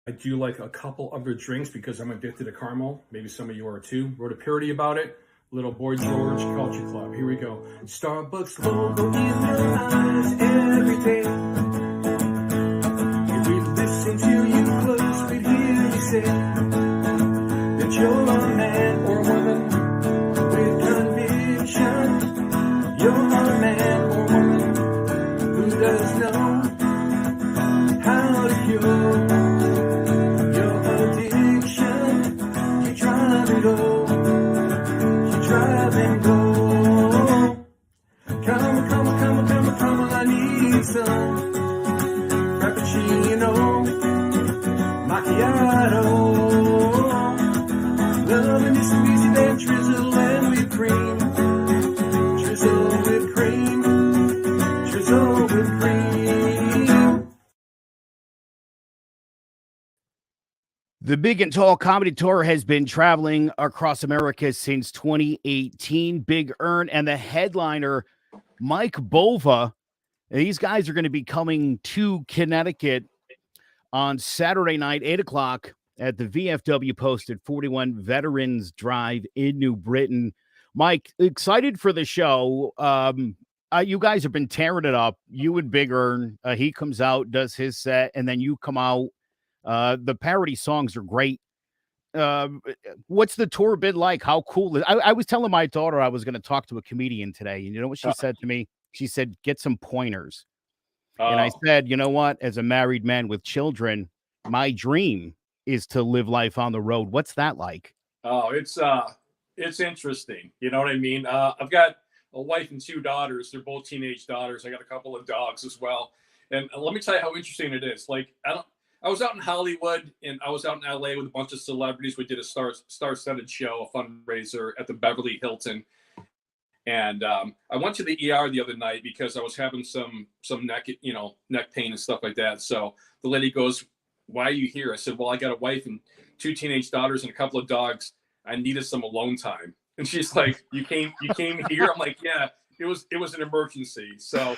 I do like a couple other drinks because I'm addicted to caramel. Maybe some of you are too. Wrote a parody about it. Little Boy George, Culture Club. Here we go. Starbucks logo in your eyes every day. We listen to you close, but hear you say that you're a man or woman with conviction. You're a man or woman who does know how to cure your addiction. You drive and go, you drive and go. Come, I need some Frappuccino, macchiato, loving you squeeze that drizzle and whipped cream, drizzle with cream, drizzle with cream. The Big and Tall Comedy Tour has been traveling across America since 2018. Big Earn and the headliner, Mike Bova. These guys are going to be coming to Connecticut on Saturday night, 8 o'clock at the VFW Post at 41 Veterans Drive in New Britain. Mike, excited for the show. You guys have been tearing it up. You and Big Earn, he comes out, does his set, and then you come out. The parody songs are great. What's the tour been like? How cool is I was telling my daughter I was going to talk to a comedian today, and you know what she said to me? She said, get some pointers. And I said, you know what? As a married man with children, my dream is to live life on the road. What's that like? Oh, it's interesting. You know what I mean? I've got a wife and two daughters. They're both teenage daughters. I got a couple of dogs as well. And let me tell you how interesting it is. Like, I was out in Hollywood and I was out in LA with a bunch of celebrities. We did a star-studded show, a fundraiser at the Beverly Hilton. And I went to the ER the other night because I was having some neck pain and stuff like that. So the lady goes, "Why are you here?" I said, "Well, I got a wife and two teenage daughters and a couple of dogs. I needed some alone time." And she's like, "You came here?" I'm like, "Yeah, it was an emergency." So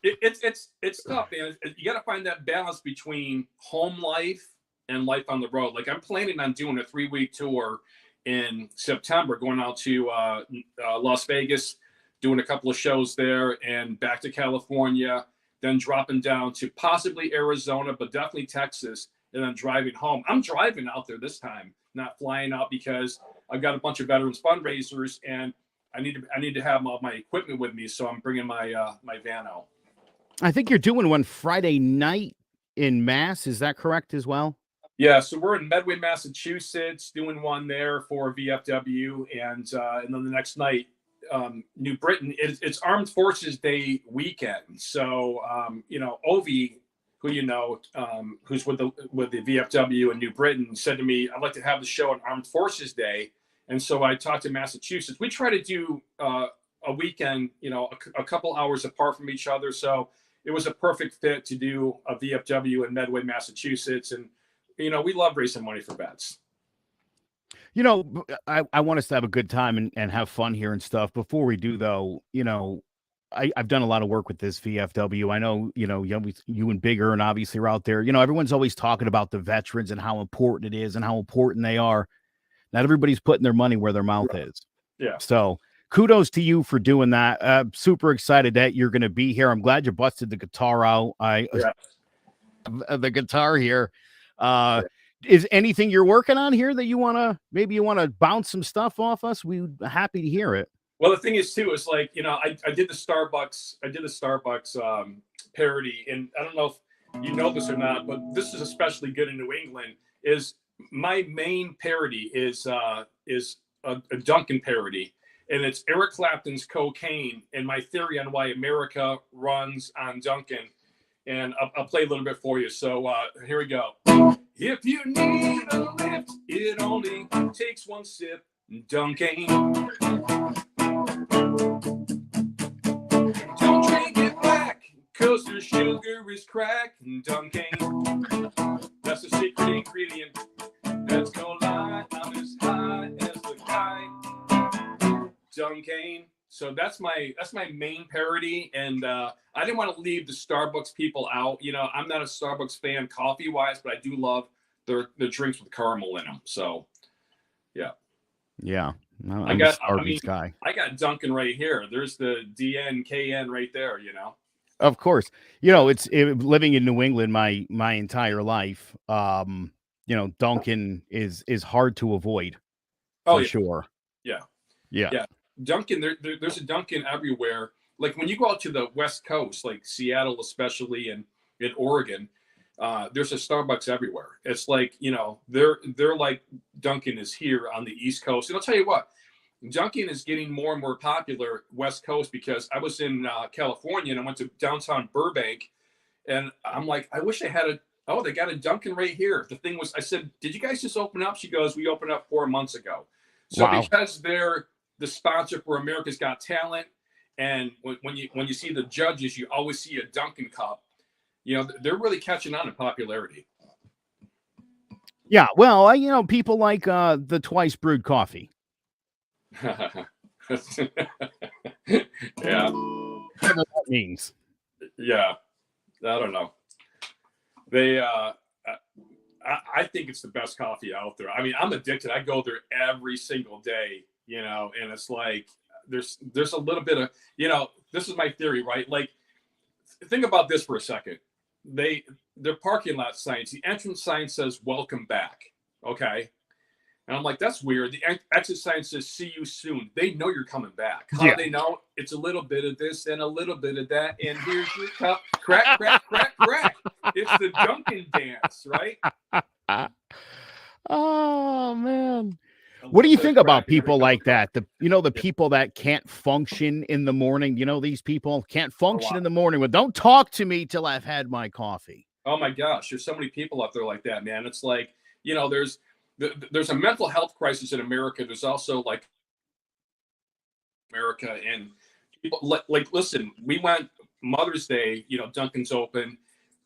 it's tough, man. You got to find that balance between home life and life on the road. Like, I'm planning on doing a 3-week tour in September, going out to Las Vegas, doing a couple of shows there, and back to California, then dropping down to possibly Arizona, but definitely Texas, and then driving home. I'm driving out there this time, not flying out, because I've got a bunch of veterans fundraisers, and I need to have all my equipment with me, so I'm bringing my my van out. I think you're doing one Friday night in Mass. Is that correct as well? Yeah, so we're in Medway, Massachusetts, doing one there for VFW, and then the next night, New Britain. It's Armed Forces Day weekend, so Ovi, who who's with the VFW in New Britain, said to me, "I'd like to have the show on Armed Forces Day," and so I talked to Massachusetts. We try to do a weekend, a couple hours apart from each other, so it was a perfect fit to do a VFW in Medway, Massachusetts, and we love raising money for vets. I want us to have a good time and have fun here and stuff. Before we do, though, I've done a lot of work with this VFW. I know, you and Big Earn obviously are out there. Everyone's always talking about the veterans and how important it is and how important they are. Not everybody's putting their money where their mouth is. Yeah. So kudos to you for doing that. Super excited that you're going to be here. I'm glad you busted the guitar out. The guitar here. Is anything you're working on here that you want to bounce some stuff off us? We're happy to hear it. Well, the thing is too, is like, I did the Starbucks parody, and I don't know if you know this or not, but this is especially good in New England. Is my main parody is a Duncan parody, and it's Eric Clapton's Cocaine and my theory on why America runs on Duncan. And I'll play a little bit for you. So here we go. If you need a lift, it only takes one sip, Duncan. Don't drink it black, 'cause the sugar is crack, Duncan. That's the secret ingredient that's gonna lie. I'm as high as the kite, Duncan. So that's my main parody, and I didn't want to leave the Starbucks people out. You know, I'm not a Starbucks fan coffee wise, but I do love their drinks with caramel in them. So yeah, Yeah, I'm a Starbucks guy. I got Dunkin' right here. There's the DNKN right there. You know. Of course, you know living in New England my entire life. You know, Dunkin' is hard to avoid for sure. Yeah. Yeah. Yeah. Dunkin', there's a Dunkin' everywhere. Like when you go out to the West Coast, like Seattle, especially, and in Oregon, there's a Starbucks everywhere. It's like, you know, they're like Dunkin' is here on the East Coast. And I'll tell you what, Dunkin' is getting more and more popular West Coast, because I was in California and I went to downtown Burbank, and I'm like, I wish I had they got a Dunkin' right here. The thing was, I said, did you guys just open up? She goes, we opened up 4 months ago. So wow. Because they're the sponsor for America's Got Talent, and when you see the judges, you always see a Dunkin' cup. You know, they're really catching on in popularity. Yeah, well, you know, people like the twice brewed coffee. Yeah. Whatever that means. Yeah. I don't know. They I think it's the best coffee out there. I mean, I'm addicted. I go there every single day, you know, and it's like there's a little bit of, you know, this is my theory, right? Like, think about this for a second. Their parking lot signs, the entrance sign says welcome back. Okay. And I'm like, that's weird. The exit sign says see you soon. They know you're coming back. How do they know? It's a little bit of this and a little bit of that. And here's your cup. Crack, crack, crack, crack. It's the Dunkin' dance, right? Oh man. What do you think about people like that? The people that can't function in the morning, you know, these people can't function in the morning. Well, don't talk to me till I've had my coffee. Oh my gosh. There's so many people out there like that, man. It's like, you know, there's a mental health crisis in America. There's also like America, and people like, listen, we went Mother's Day, you know, Dunkin's open,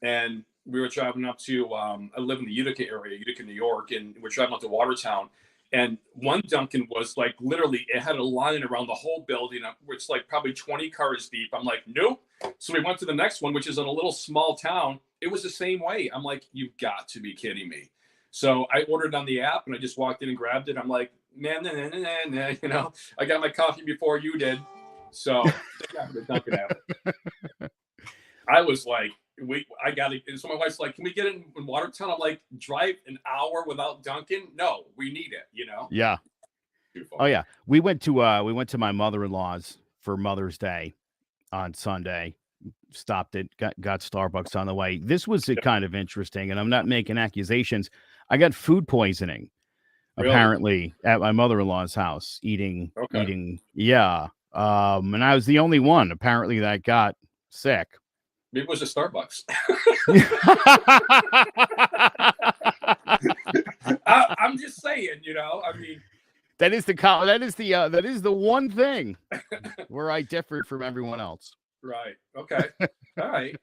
and we were driving up to, I live in the Utica area, Utica, New York, and we're driving up to Watertown. And one Dunkin' was like, literally, it had a line around the whole building. It's like probably 20 cars deep. I'm like, nope. So we went to the next one, which is in a little small town. It was the same way. I'm like, you've got to be kidding me. So I ordered on the app, and I just walked in and grabbed it. I'm like, nah, you know, I got my coffee before you did. So the Dunkin' app. I was like, I got it. And so my wife's like, can we get it in Watertown? I'm like, drive an hour without Dunkin'? No, we need it, you know? Yeah. Oh yeah. We went to my mother-in-law's for Mother's Day on Sunday. Stopped it, got Starbucks on the way. This was kind of interesting, and I'm not making accusations. I got food poisoning, apparently, at my mother-in-law's house, eating. Yeah. And I was the only one, apparently, that got sick. Maybe it was a Starbucks. I'm just saying, you know, I mean, that is the one thing where I differed from everyone else. Right. Okay. All right.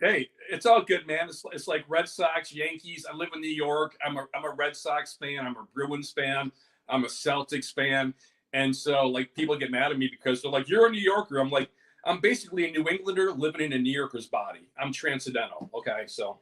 Hey, it's all good, man. It's like Red Sox, Yankees. I live in New York. I'm a Red Sox fan. I'm a Bruins fan. I'm a Celtics fan. And so, like, people get mad at me because they're like, "You're a New Yorker." I'm like, I'm basically a New Englander living in a New Yorker's body. I'm transcendental. Okay, so.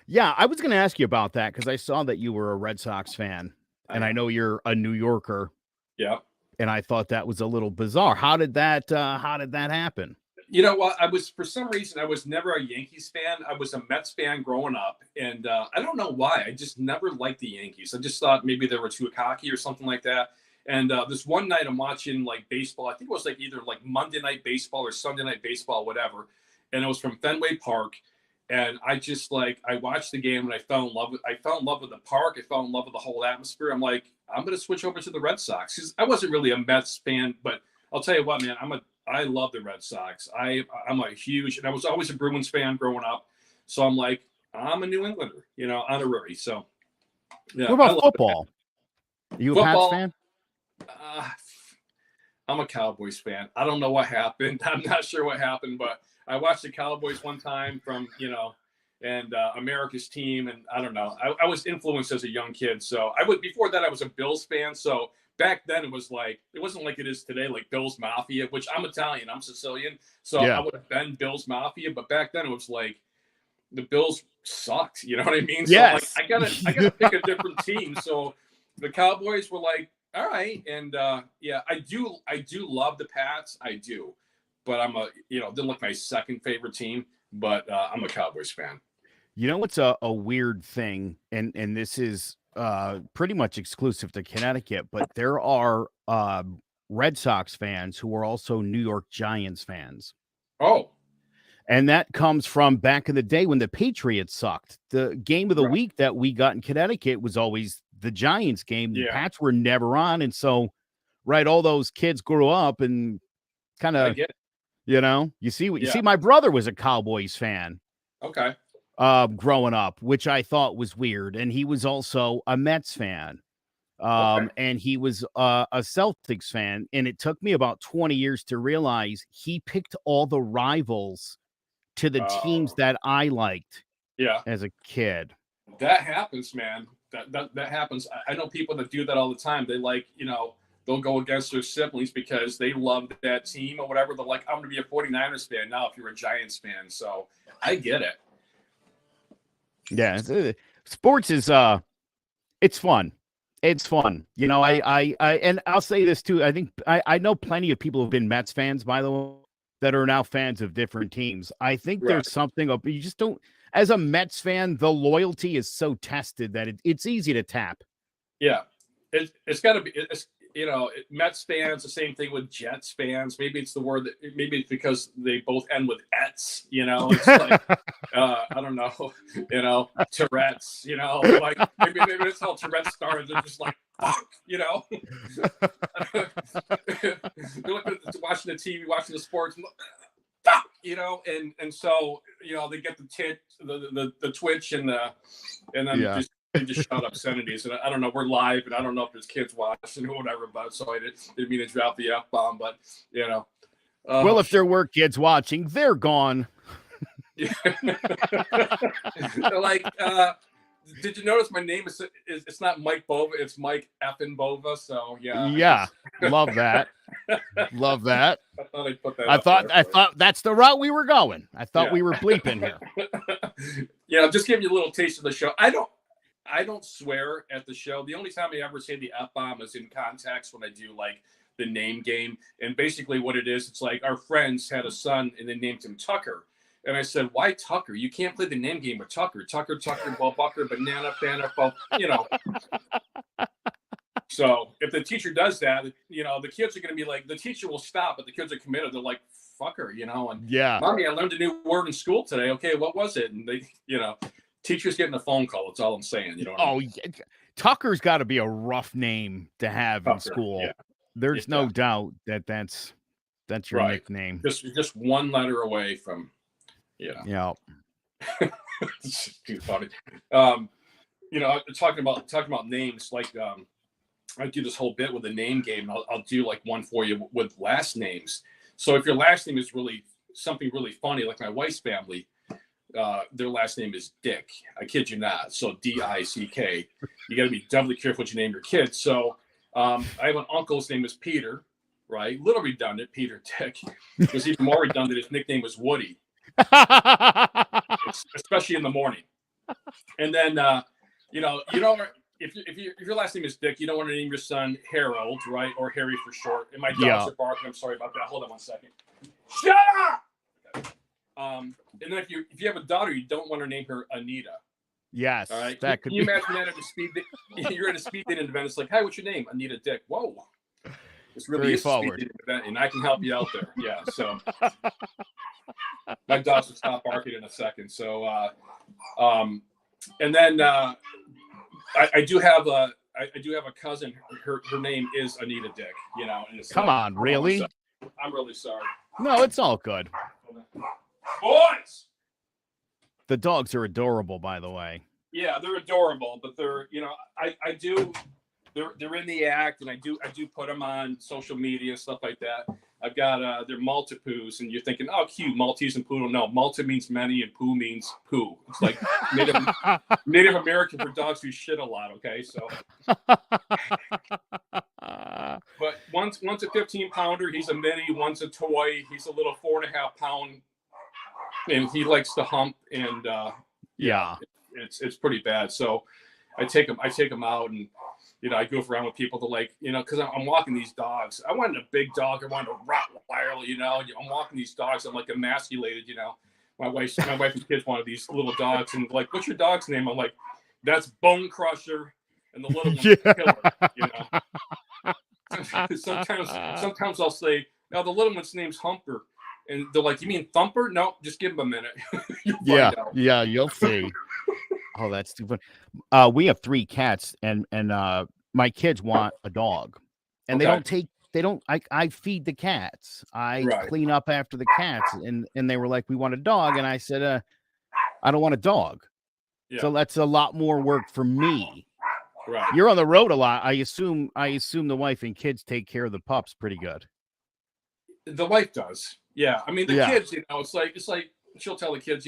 Yeah, I was going to ask you about that because I saw that you were a Red Sox fan, and I know you're a New Yorker. Yeah. And I thought that was a little bizarre. How did that happen? You know what? For some reason, I was never a Yankees fan. I was a Mets fan growing up. And I don't know why. I just never liked the Yankees. I just thought maybe they were too cocky or something like that. And this one night I'm watching like baseball. I think it was like either like Monday Night Baseball or Sunday Night Baseball, whatever. And it was from Fenway Park. And I just I watched the game and I fell in love with the park. I fell in love with the whole atmosphere. I'm like, I'm going to switch over to the Red Sox, because I wasn't really a Mets fan, but I'll tell you what, man, I love the Red Sox. I'm a huge, and I was always a Bruins fan growing up. So I'm like, I'm a New Englander, you know, honorary. So yeah. What about football? Are you a Pats fan? I'm a Cowboys fan. I don't know what happened. I'm not sure what happened, but I watched the Cowboys one time from, you know, and America's team. And I don't know, I was influenced as a young kid. So before that, I was a Bills fan. So back then it wasn't like it is today, like Bill's Mafia, which I'm Italian, I'm Sicilian, so Yeah. I would have been Bill's Mafia, but back then it was like the Bills sucked. You know what I mean? So Yes. like, I gotta pick a different team. So the Cowboys were like, all right, and yeah, I do love the Pats, I do, but I'm they're like my second favorite team, but I'm a Cowboys fan. You know what's a weird thing, and this is pretty much exclusive to Connecticut, but there are Red Sox fans who are also New York Giants fans. Oh, And that comes from back in the day when the Patriots sucked. The game of the week that we got in Connecticut was always the Giants game. The Pats were never on. And so, all those kids grew up and kind of, you see, my brother was a Cowboys fan. Okay. Growing up, which I thought was weird. And he was also a Mets fan. And he was a Celtics fan. And it took me about 20 years to realize he picked all the rivals to the teams that I liked as a kid. That happens, man. That happens. I know people that do that all the time. They they'll go against their siblings because they love that team or whatever. They're like, I'm going to be a 49ers fan now if you're a Giants fan. So I get it. Yeah. Sports is, it's fun. It's fun. And I'll say this too. I think I know plenty of people who've been Mets fans, by the way, that are now fans of different teams. I think there's something up. You just don't, as a Mets fan, the loyalty is so tested that it's easy to tap. Yeah. It's got to be, Mets fans, the same thing with Jets fans. Maybe it's the word that, maybe it's because they both end with "ets." It's like I don't know, Tourette's. Like maybe that's how Tourette's started. They're just like, fuck, They're looking at watching the TV, watching the sports, and fuck, and so they get the twitch and then just shout obscenities, and I don't know. We're live, and I don't know if there's kids watching or whatever. But so I didn't mean to drop the F-bomb, but well, if there were kids watching, they're gone. Like, did you notice my name is it's not Mike Bova, it's Mike effing Bova. So yeah, love that, love that. I thought I'd put that. I thought that's the route we were going. I thought we were bleeping here. Just giving you a little taste of the show. I don't swear at the show. The only time I ever say the F-bomb is in context when I do like the name game. And basically what it is, it's like our friends had a son and they named him Tucker. And I said, why Tucker? You can't play the name game with Tucker. Tucker, Ball Bucker, Banana, Banner, So if the teacher does that, the kids are going to be like, the teacher will stop, but the kids are committed. They're like, fucker, and Mommy, I learned a new word in school today. Okay, what was it? And they, teacher's getting a phone call. That's all I'm saying. Tucker's got to be a rough name to have in school. Yeah. There's no doubt that's your nickname. Just one letter away from, Yeah. It's too funny. Talking about names, like I do this whole bit with the name game. I'll do like one for you with last names. So if your last name is really something really funny, like my wife's family, their last name is Dick. I kid you not. So D-I-C-K. You got to be doubly careful what you name your kids. So I have an uncle. His name is Peter, right? Little redundant, Peter Dick. It was even more redundant. His nickname was Woody, especially in the morning. And then, if your last name is Dick, you don't want to name your son Harold, right? Or Harry for short. And my dogs are barking. I'm sorry about that. Hold on one second. Shut up! And then if you have a daughter, you don't want to name her Anita. Yes. All right. That Can you imagine that at a speed? You're at a speed dating event. It's like, hi, what's your name? Anita Dick. Whoa. It's really a speed dating event, and I can help you out there. Yeah. So my dogs will stop barking in a second. So, and then I do have a cousin. Her name is Anita Dick. And it's Come on, really? I'm really sorry. No, it's all good. Boys. The dogs are adorable, by the way. Yeah, they're adorable, but they're they're in the act, and I do put them on social media and stuff like that. I've got they're Maltipoos, and you're thinking, oh, cute, Maltese and Poodle. No, Malta means many, and Poo means poo. It's like Native American for dogs who shit a lot. Okay, so But one's a 15-pounder. He's a mini. One's a toy. He's a little 4.5-pound, and he likes to hump. And it's pretty bad. So I take him out, and I goof around with people to because I'm walking these dogs. I wanted a big dog. I wanted a Rottweiler. I'm walking these dogs. I'm like emasculated. My wife and kids wanted these little dogs, and like, what's your dog's name? I'm like, that's Bone Crusher, and the little one's Killer. Sometimes I'll say, now the little one's name's Humper, and they're like, you mean Thumper? No, just give him a minute. You'll see. Oh, that's too fun. We have 3 cats, and my kids want a dog, and I feed the cats. I clean up after the cats, and they were like, we want a dog. And I said, I don't want a dog. Yeah. So that's a lot more work for me. Right. You're on the road a lot. I assume the wife and kids take care of the pups pretty good. The wife does. Yeah. I mean, the kids, it's like she'll tell the kids,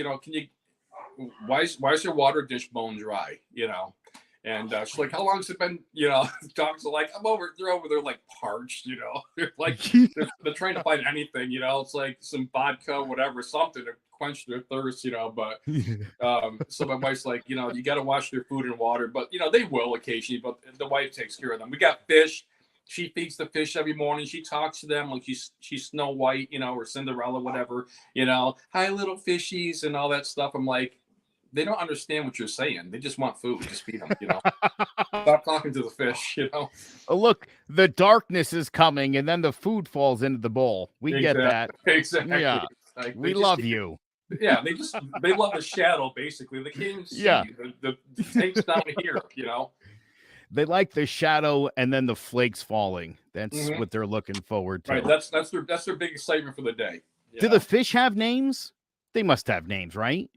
why is your water dish bone dry? And she's like, how long has it been? Dogs are like, they're over there like parched, they're like, they're trying to find anything, it's like some vodka, whatever, something to quench their thirst, but, so my wife's like, you got to wash their food and water, but, they will occasionally, but the wife takes care of them. We got fish. She feeds the fish every morning. She talks to them like she's Snow White, or Cinderella, whatever, hi, little fishies and all that stuff. I'm like, they don't understand what you're saying. They just want food. Just feed them, Stop talking to the fish, Oh, look, the darkness is coming, and then the food falls into the bowl. We get that. Exactly. Yeah. Like, we love you. Yeah, they love the shadow, basically. They can't even see the tank's down here, They like the shadow and then the flakes falling. That's what they're looking forward to. Right. That's their big excitement for the day. Do the fish have names? They must have names, right?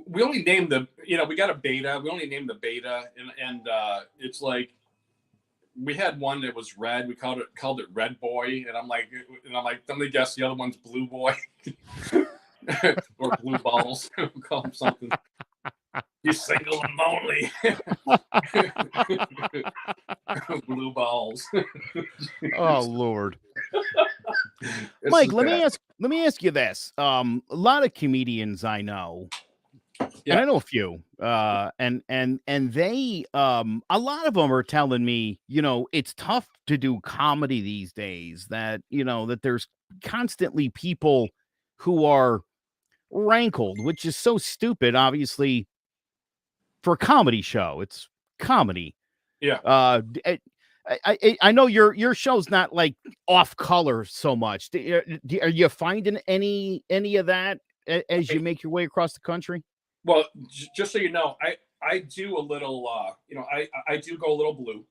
We only named the, we got a beta. We only named the beta, and it's like, we had one that was red. We called it Red Boy, and I'm like, let me guess, the other one's Blue Boy, or Blue Balls. We'll call him something. He's single and lonely. Blue Balls. Oh Lord. Mike, let me ask you this. A lot of comedians I know. Yeah. And I know a few, and they, a lot of them are telling me, it's tough to do comedy these days, that, that there's constantly people who are rankled, which is so stupid, obviously, for a comedy show. It's comedy. Yeah. I know your show's not like off color so much. Are you finding any of that as you make your way across the country? Well, just so you know, I do a little, I do go a little blue,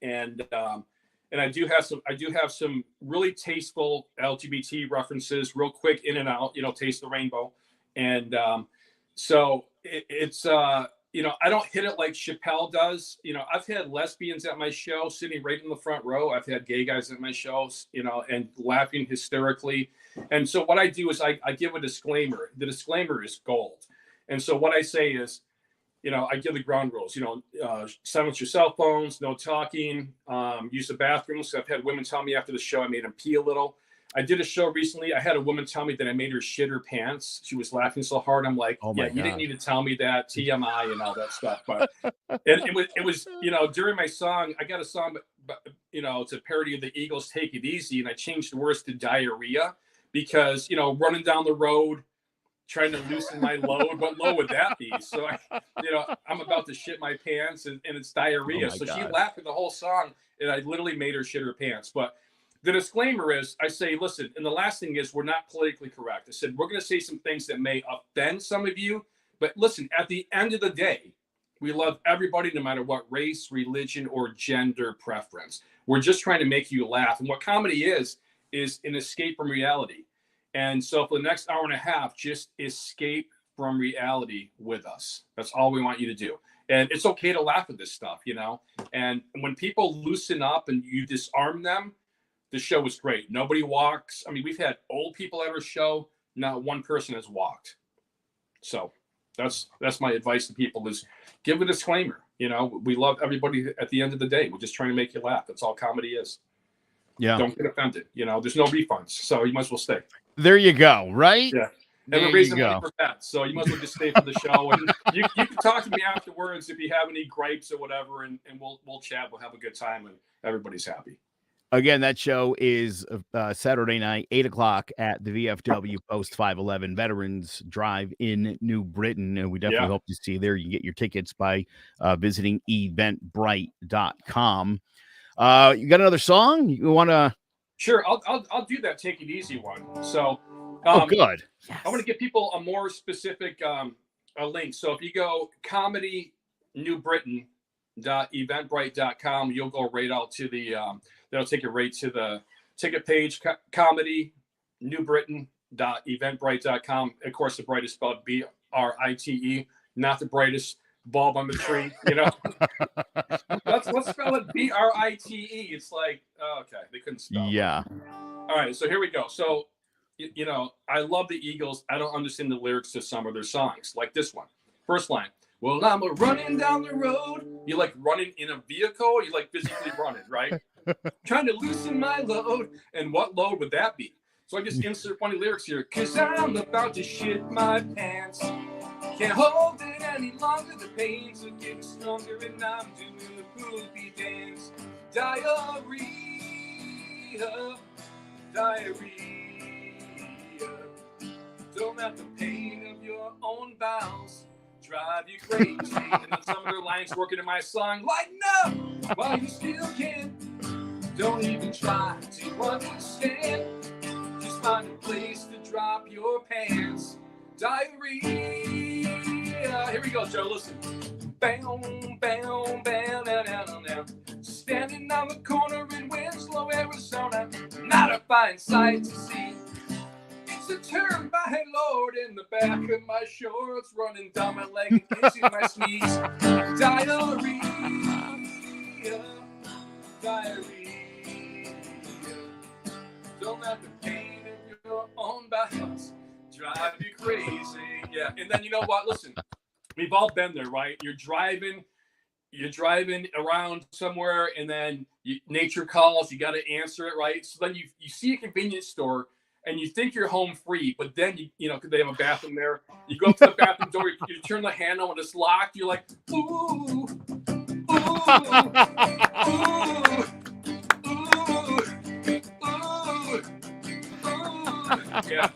and I do have some really tasteful LGBT references, real quick in and out, taste the rainbow, and so it's I don't hit it like Chappelle does. I've had lesbians at my show sitting right in the front row. I've had gay guys at my shows, and laughing hysterically. And so what I do is I give a disclaimer. The disclaimer is gold. And so what I say is, I give the ground rules, silence your cell phones, no talking, use the bathrooms. I've had women tell me after the show I made them pee a little. I did a show recently. I had a woman tell me that I made her shit her pants. She was laughing so hard. I'm like, you didn't need to tell me that, TMI and all that stuff. But it was, during my song, I got a song, but it's a parody of the Eagles' Take It Easy. And I changed the words to diarrhea because, running down the road, trying to loosen my load. What load would that be? So, I'm about to shit my pants and it's diarrhea. So she laughed at the whole song and I literally made her shit her pants. But the disclaimer is I say, listen, and the last thing is we're not politically correct. I said, we're going to say some things that may offend some of you. But listen, at the end of the day, we love everybody, no matter what race, religion, or gender preference. We're just trying to make you laugh. And what comedy is an escape from reality. And so for the next hour and a half, just escape from reality with us. That's all we want you to do. And it's okay to laugh at this stuff, And when people loosen up and you disarm them, the show is great. Nobody walks. I mean, we've had old people at our show. Not one person has walked. So that's my advice to people is give a disclaimer. We love everybody at the end of the day. We're just trying to make you laugh. That's all comedy is. Yeah. Don't get offended. You know, there's no refunds, so you might as well stay. There you go. Right. Yeah. There Never raised you the money go. for that, so you might as well just stay for the show. And you can talk to me afterwards if you have any gripes or whatever, and we'll chat. We'll have a good time, and everybody's happy. Again, that show is Saturday night, 8:00 at the VFW Post 511 Veterans Drive in New Britain. And we definitely hope to see you there. You can get your tickets by visiting eventbrite.com. You got another song you want to? Sure, I'll do that. Take it easy one. So, good. Yes. I want to give people a more specific a link. So if you go comedynewbritain.eventbrite.com, you'll go right out to the that'll take you right to the ticket page. comedynewbritain.eventbrite.com. Of course, the brightest spelled BRITE, not the brightest bulb on the tree. You know, let's spell it BRITE. It's like, okay, they couldn't spell. Yeah. All right, so here we go. So, you know, I love the Eagles. I don't understand the lyrics to some of their songs, like this one. First line. Well, I'm running down the road. You like running in a vehicle? You like physically running, right? Trying to loosen my load. And what load would that be? So I just insert funny lyrics here. Cause I'm about to shit my pants. Can't hold it any longer. The pains are getting stronger and I'm doing the poopy dance. Diarrhea. Don't let the pain of your own bowels drive you crazy. And then some of their lines working in my song. Lighten up while you still can. Don't even try to understand. Just find a place to drop your pants. Diarrhea. Here we go, Joe. Listen. Bam, bam, bam, down, down, down. Standing on the corner in Winslow, Arizona. Not a fine sight to see. It's a turn by Lord in the back of my shorts, running down my leg and into my sneeze. Diarrhea. Don't let the pain in your own bowels drive you crazy. Yeah, and then you know what? Listen, we've all been there, right? You're driving around somewhere, and then nature calls. You got to answer it, right? So then you see a convenience store, and you think you're home free, but then you know, because they have a bathroom there. You go up to the bathroom door, you turn the handle, and it's locked. You're like, ooh, ooh, ooh. Yeah,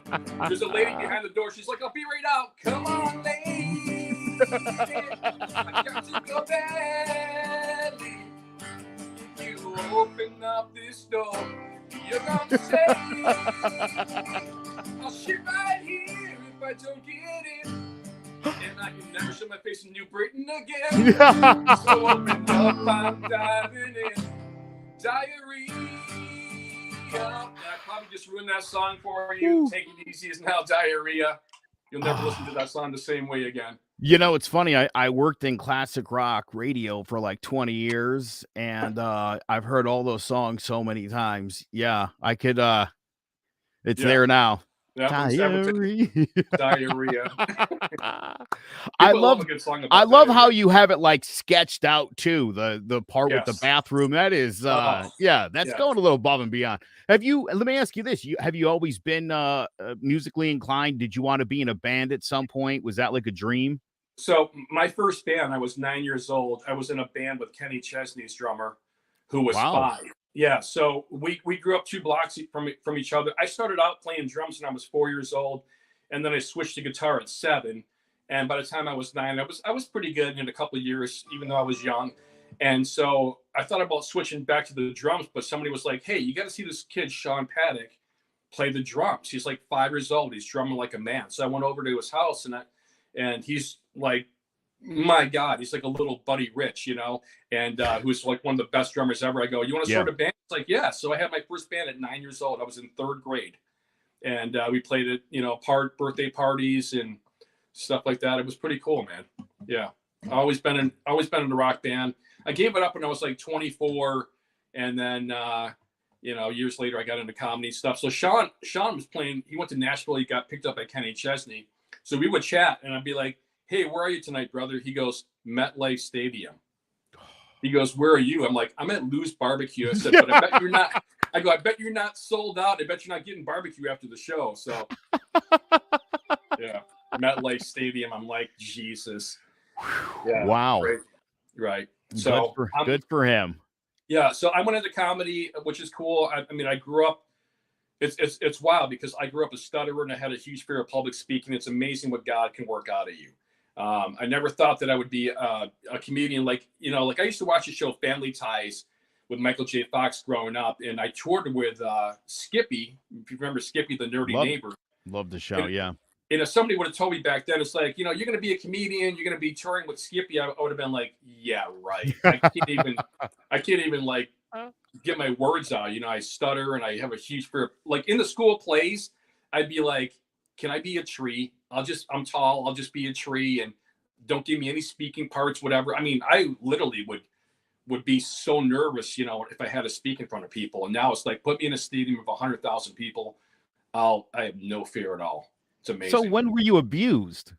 there's a lady behind the door. She's like, I'll be right out. Come on, lady. I got to go badly. You open up this door. You're gonna say, I'll shit right here if I don't get in. And I can never show my face in New Britain again. So open up, I'm diving in. Diarrhea. I probably just ruined that song for you. Take It Easy is now Diarrhea. You'll never listen to that song the same way again. You know, it's funny. I worked in classic rock radio for like 20 years, and I've heard all those songs so many times. Yeah, I could. It's there now. Diarrhea. Diarrhea. I love a good song I love diarrhea. how you have it like sketched out too. The part with the bathroom. That is that's going a little above and beyond. Let me ask you this. Have you always been musically inclined? Did you want to be in a band at some point? Was that like a dream? So my first band, I was 9 years old. I was in a band with Kenny Chesney's drummer, who was 5. Yeah, so we grew up 2 blocks from each other. I started out playing drums when I was 4 years old, and then I switched to guitar at 7. And by the time I was 9, I was pretty good in a couple of years, even though I was young. And so I thought about switching back to the drums, but somebody was like, "Hey, you got to see this kid, Sean Paddock, play the drums. He's like 5 years old. He's drumming like a man." So I went over to his house, and he's like, my God, he's like a little Buddy Rich, you know, and who's like one of the best drummers ever. I go, "You want to start a band?" It's like, "Yeah." So I had my first band at 9 years old. I was in 3rd grade, and we played at, you know, birthday parties and stuff like that. It was pretty cool, man. Yeah, always been in a rock band. I gave it up when I was like 24, and then you know, years later I got into comedy stuff. So Sean was playing. He went to Nashville. He got picked up by Kenny Chesney. So we would chat, and I'd be like, "Hey, where are you tonight, brother?" He goes, "MetLife Stadium." He goes, "Where are you?" I'm like, "I'm at Lou's Barbecue." I said, "But I bet you're not. I go, I bet you're not sold out. I bet you're not getting barbecue after the show. So, yeah, MetLife Stadium. I'm like, Jesus. Yeah. Wow. Right. So good for him. Yeah. So I went into comedy, which is cool. I mean, I grew up. It's wild because I grew up a stutterer and I had a huge fear of public speaking. It's amazing what God can work out of you. I never thought that I would be a comedian. Like I used to watch the show Family Ties with Michael J. Fox growing up, and I toured with Skippy. If you remember Skippy, the nerdy neighbor. Love the show, yeah. And if somebody would have told me back then, it's like, you're going to be a comedian, you're going to be touring with Skippy, I would have been like, yeah, right. I can't even like get my words out. I stutter and I have a huge fear. Like in the school plays, I'd be like, can I be a tree? I'm tall. I'll just be a tree and don't give me any speaking parts, whatever. I mean, I literally would be so nervous, if I had to speak in front of people. And now it's like, put me in a stadium of 100,000 people. I have no fear at all. It's amazing. So when were you abused?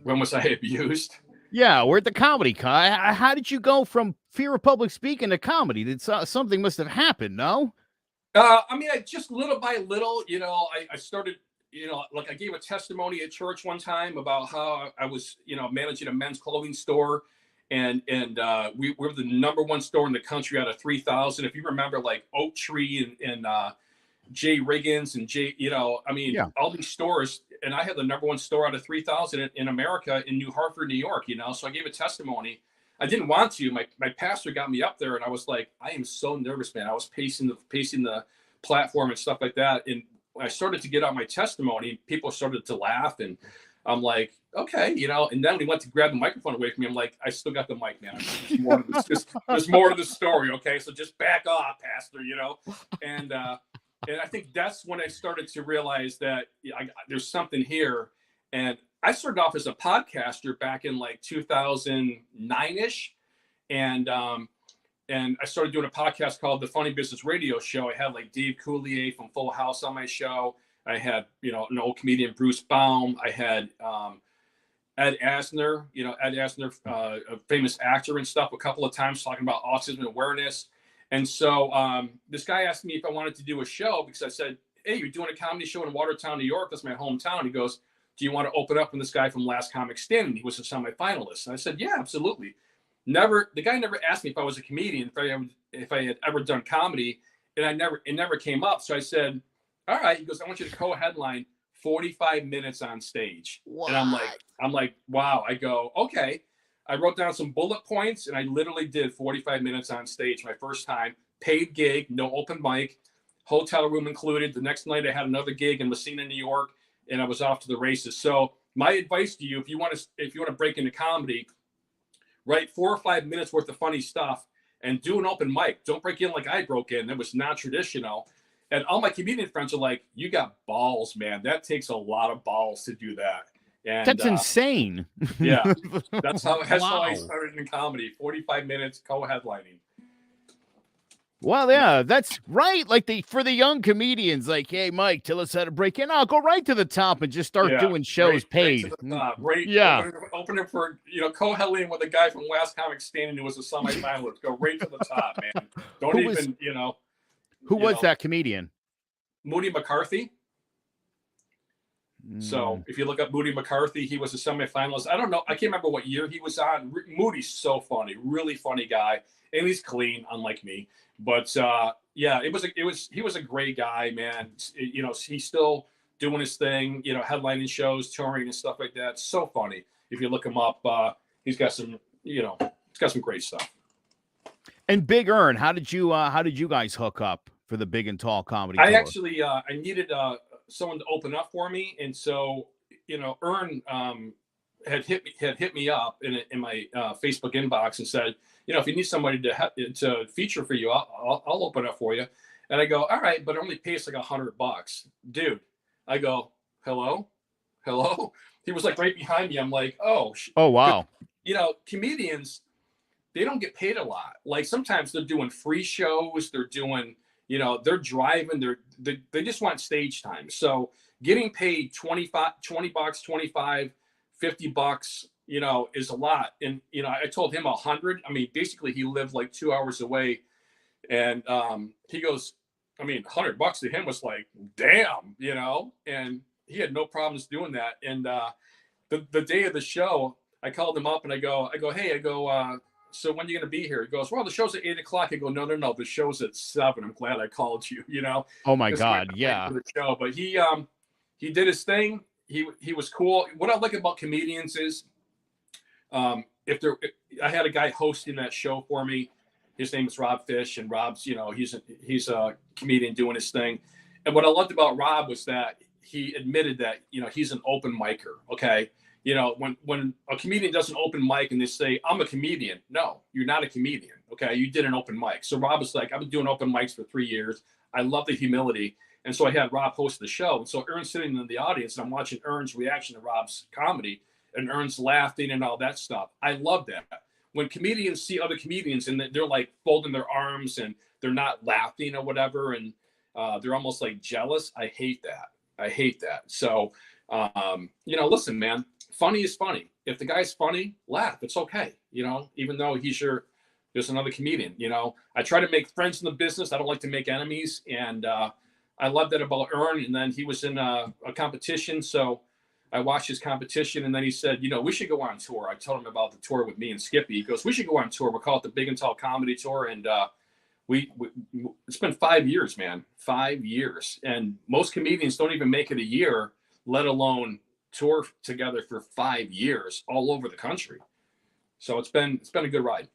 When was I abused? Yeah, we're at the comedy con. How did you go from fear of public speaking to comedy? Something must have happened, no? I mean, I just little by little, I started, like I gave a testimony at church one time about how I was, managing a men's clothing store. And we were the number one store in the country out of 3,000. If you remember, like Oak Tree and Jay Riggins and all these stores, and I had the number one store out of 3,000 in America in New Hartford, New York, so I gave a testimony. I didn't want to. My pastor got me up there and I was like, I am so nervous, man. I was pacing the platform and stuff like that. And when I started to get out my testimony, people started to laugh and I'm like, okay, and then when he went to grab the microphone away from me, I'm like, I still got the mic, man. There's more to the story. Okay. So just back off, pastor, and I think that's when I started to realize that there's something here. And I started off as a podcaster back in like 2009-ish. And I started doing a podcast called The Funny Business Radio Show. I had like Dave Coulier from Full House on my show. I had, an old comedian, Bruce Baum. I had Ed Asner, a famous actor and stuff, a couple of times talking about autism awareness. And so this guy asked me if I wanted to do a show because I said, hey, you're doing a comedy show in Watertown, New York. That's my hometown. He goes, do you want to open up with this guy from Last Comic Standing? He was a semi-finalist. And I said, yeah, absolutely. The guy never asked me if I was a comedian, if I had ever done comedy. And it never came up. So I said, all right. He goes, I want you to co-headline 45 minutes on stage. What? And I'm like, wow. I go, okay. I wrote down some bullet points and I literally did 45 minutes on stage my first time, paid gig, no open mic, hotel room included. The next night I had another gig in Messina, New York, and I was off to the races. So my advice to you, if you want to break into comedy, write 4 or 5 minutes worth of funny stuff and do an open mic. Don't break in like I broke in. That was not traditional. And all my comedian friends are like, you got balls, man. That takes a lot of balls to do that. And that's insane. Yeah, that's how I started in comedy. 45 minutes co-headlining. Well, yeah, that's right. Like for the young comedians, like, hey, Mike, tell us how to break in. I'll go right to the top and just start doing shows paid. Opening for co-headlining with a guy from Last Comic Standing who was a semi-finalist. Go right to the top, man. Who was that comedian? Moody McCarthy. So if you look up Moody McCarthy, he was a semifinalist. I don't know. I can't remember what year he was on. Moody's so funny, really funny guy. And he's clean, unlike me. But he was a great guy, man. He's still doing his thing, headlining shows, touring and stuff like that. So funny. If you look him up, he's got some great stuff. And Big Earn, how did you guys hook up for the Big and Tall comedy tour? I actually I needed someone to open up for me, and so Earn had hit me up in my Facebook inbox and said, if you need somebody to feature for you, I'll open up for you. And I go, all right, but it only pays like $100, dude. I go, hello. He was like right behind me. I'm like, oh wow. Comedians, they don't get paid a lot. Like sometimes they're doing free shows. They're doing, they're driving. They just want stage time. So getting paid $20, $25, $50, is a lot. And, I told him 100. I mean, basically he lived like 2 hours away. And he goes, I mean, $100 to him was like, damn, and he had no problems doing that. And the day of the show, I called him up and I go, hey, so when are you going to be here? He goes, well, the show's at 8:00. I go, no, the show's at 7. I'm glad I called you, Oh my God. Yeah. For the show. But he did his thing. He was cool. What I like about comedians is, I had a guy hosting that show for me. His name is Rob Fish, and Rob's, he's a comedian doing his thing. And what I loved about Rob was that he admitted that, he's an open micer. Okay. When a comedian does an open mic and they say, I'm a comedian. No, you're not a comedian. Okay. You did an open mic. So Rob was like, I've been doing open mics for 3 years. I love the humility. And so I had Rob host the show. And so Ern's sitting in the audience and I'm watching Ern's reaction to Rob's comedy, and Ern's laughing and all that stuff. I love that. When comedians see other comedians and they're like folding their arms and they're not laughing or whatever, and they're almost like jealous. I hate that. So, listen, man, funny is funny. If the guy's funny, laugh. It's okay. Even though he's just another comedian, I try to make friends in the business. I don't like to make enemies. And I love that about Ern. And then he was in a competition. So I watched his competition, and then he said, we should go on tour. I told him about the tour with me and Skippy. He goes, we should go on tour. We'll call it the Big and Tall Comedy Tour. And it's been 5 years, man, 5 years. And most comedians don't even make it a year, let alone tour together for 5 years all over the country. So it's been a good ride.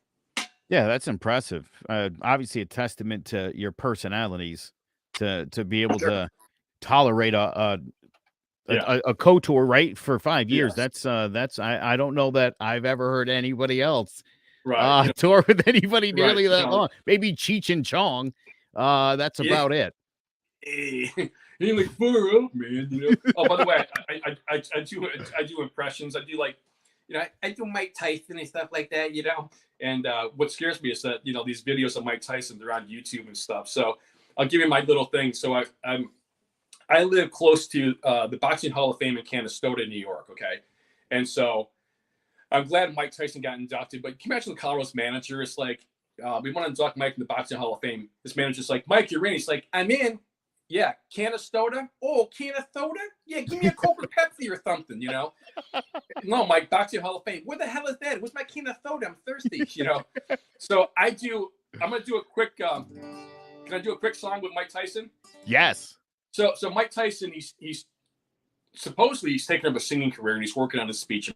Yeah, that's impressive. Obviously a testament to your personalities to be able to tolerate a co-tour, right, for 5 years. Yes. That's I don't know that I've ever heard anybody else Right. tour with anybody nearly that No. long. Maybe Cheech and Chong. That's about it. Hey, you're like, far up, man. Oh, by the way, I do impressions. I do like, I do Mike Tyson and stuff like that. And what scares me is that these videos of Mike Tyson, they're on YouTube and stuff. So I'll give you my little thing. So I live close to the Boxing Hall of Fame in Canastota, New York. Okay, and so I'm glad Mike Tyson got inducted. But can you imagine the Colorado's manager? It's like, we want to induct Mike in the Boxing Hall of Fame. This manager's like, Mike, you're in. He's like, I'm in. Yeah, Canastota. Oh, Canastota. Yeah, give me a Coke or Pepsi or something. No, Mike, Boxing Hall of Fame. Where the hell is that? Where's my Canastota? I'm thirsty. So I'm gonna do a quick. Can I do a quick song with Mike Tyson? Yes. So Mike Tyson, he's supposedly he's taking up a singing career and he's working on his speech.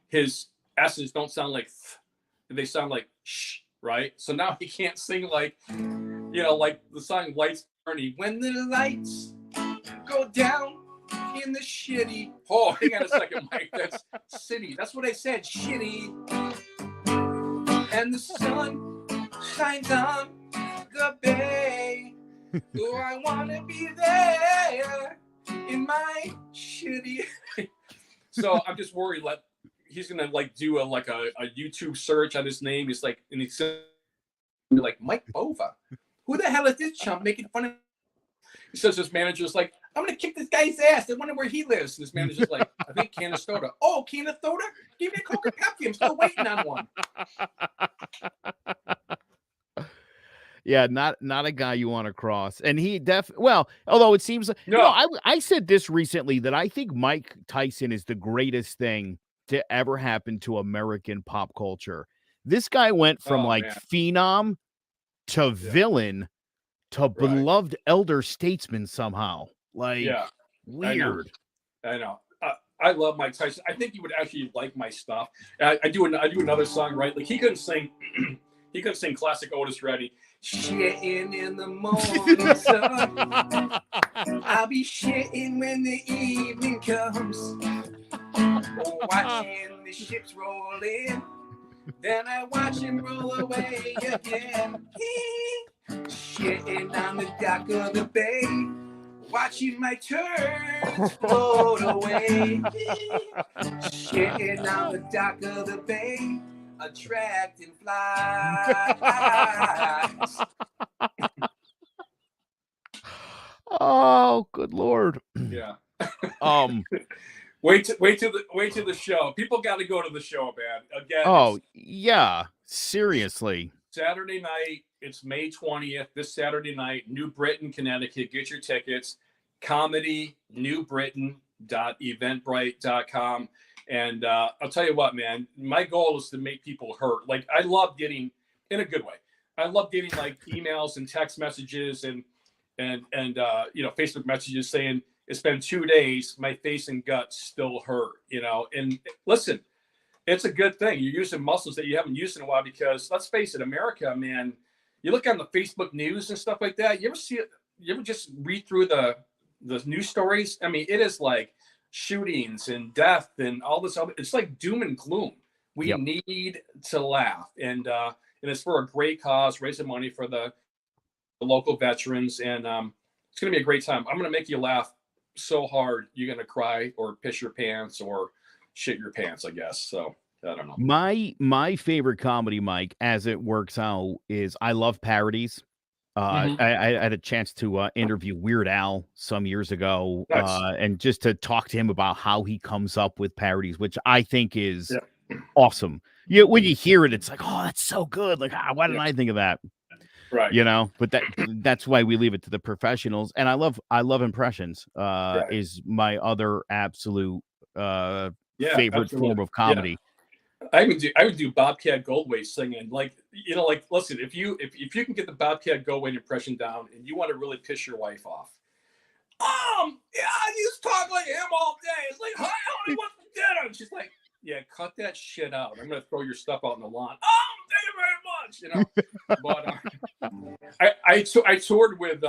His S's don't sound like they sound like shh, right? So now he can't sing like, like the song Lights Burning. When the lights go down in the shitty. Oh, hang on a second, Mike. That's city. That's what I said, shitty. And the sun shines on the bay. Oh, I want to be there in my shitty. So I'm just worried that he's going to do a YouTube search on his name. He's like, and he's like, Mike Bova. Who the hell is this chump making fun of? He says his manager's like, I'm going to kick this guy's ass. I wonder where he lives. And his manager's like, I think Canastota. Oh, Canastota? Give me a Coke or Pepsi. I'm still waiting on one. Yeah, not a guy you want to cross. And he although it seems No. I said this recently that I think Mike Tyson is the greatest thing to ever happen to American pop culture. This guy went from phenom to villain to beloved elder statesman somehow. Weird. I know. I love Mike Tyson. I think you would actually like my stuff. I do another song, right? Like he couldn't sing. He couldn't sing classic Otis Redding. Shitting in the morning sun. I'll be shitting when the evening comes. Watching the ships roll in. Then I watch him roll away again. Shitting on the dock of the bay. Watching my turns float away. Shitting on the dock of the bay. Attracting flies. Oh, good Lord. Yeah. Wait till the show. People got to go to the show, man. Again. Oh, yeah. Seriously. Saturday night. It's May 20th. This Saturday night, New Britain, Connecticut. Get your tickets. comedynewbritain.eventbrite.com. And I'll tell you what, man, my goal is to make people hurt. Like, I love getting, in a good way, I love getting like emails and text messages and Facebook messages saying it's been 2 days, my face and guts still hurt, and listen, it's a good thing. You're using muscles that you haven't used in a while, because let's face it, America, man, you look on the Facebook news and stuff like that. You ever see it? You ever just read through the news stories? I mean, it is like shootings and death and all this other. It's like doom and gloom. We need to laugh, and it's for a great cause, raising money for the local veterans, and it's gonna be a great time. I'm gonna make you laugh so hard you're gonna cry or piss your pants or shit your pants, I guess. So I don't know. My favorite comedy, Mike, as it works out, is I love parodies. I had a chance to interview Weird Al some years ago, Nice. and just to talk to him about how he comes up with parodies, which I think is awesome. When you hear it, it's like, oh, that's so good. Like, why didn't I think of that? Right. But that's why we leave it to the professionals. And I love impressions. Is my other absolute favorite form of comedy. I would do Bobcat Goldthwait singing, listen, if you can get the Bobcat Goldthwait impression down and you want to really piss your wife off, I used to talk like him all day. It's like, hi, honey, what's for dinner? And she's like, yeah, cut that shit out. I'm gonna throw your stuff out in the lawn. Thank you very much. But I toured with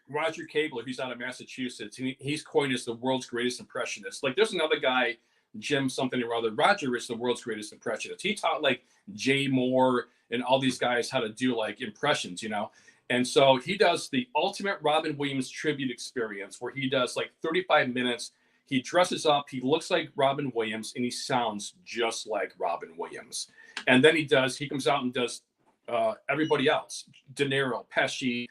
Roger Cable, who's out of Massachusetts. He's coined as the world's greatest impressionist. Like, there's another guy, Jim something or other. Roger is the world's greatest impressionist. He taught like Jay Moore and all these guys how to do like impressions, And so he does the ultimate Robin Williams tribute experience, where he does like 35 minutes. He dresses up, he looks like Robin Williams, and he sounds just like Robin Williams. And then he comes out and does everybody else. De Niro, Pesci,